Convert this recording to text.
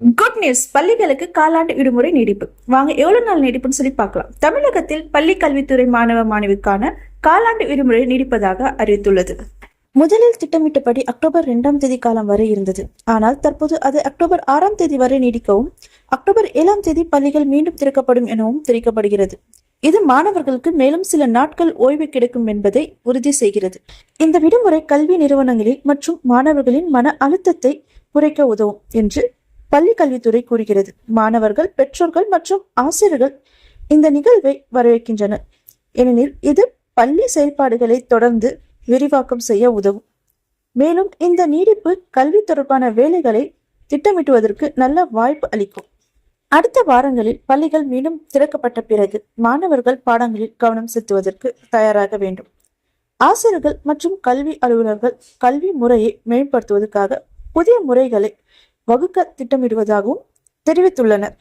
Good news. பள்ளிகளுக்கு காலாண்டு விடுமுறை நீடிப்பு. வாங்க எவ்வளவு நாள் நீடிப்புன்னு சொல்லி பார்க்கலாம். தமிழகத்தில் பள்ளி கல்வித்துறை மாணவ மாணவிக்கான காலாண்டு விடுமுறை நீடிப்பதாக அறிவித்துள்ளது. முதலில் திட்டமிட்டபடி அக்டோபர் 2ஆம் தேதி காலம் வரை இருந்தது. ஆனால் தற்போது அது அக்டோபர் 6ஆம் தேதி வரை நீடிக்கவும், அக்டோபர் 7ஆம் தேதி பள்ளிகள் மீண்டும் திறக்கப்படும் எனவும் தெரிவிக்கப்படுகிறது. இது மாணவர்களுக்கு மேலும் சில நாட்கள் ஓய்வு கிடைக்கும் என்பதை உறுதி செய்கிறது. இந்த விடுமுறை கல்வி நிறுவனங்களில் மற்றும் மாணவர்களின் மன அழுத்தத்தை குறைக்க உதவும் என்று பள்ளி கல்வித்துறை கூறுகிறது. மாணவர்கள், பெற்றோர்கள் மற்றும் ஆசிரியர்கள் இந்த நிகழ்வை வரவேற்கின்றனர், ஏனெனில் இது பள்ளி செயல்பாடுகளை தொடர்ந்து விரிவாக்கம் செய்ய உதவும். மேலும் இந்த நீடிப்பு கல்வி தொடர்பான வேலைகளை திட்டமிட்டுவதற்கு நல்ல வாய்ப்பு அளிக்கும். அடுத்த வாரங்களில் பள்ளிகள் மீண்டும் திறக்கப்பட்ட பிறகு மாணவர்கள் பாடங்களில் கவனம் செலுத்துவதற்கு தயாராக வேண்டும். ஆசிரியர்கள் மற்றும் கல்வி அலுவலர்கள் கல்வி முறையை மேம்படுத்துவதற்காக புதிய முறைகளை வகுக்க திட்டமிடுவதாகவும் தெரிவித்துள்ளனர்.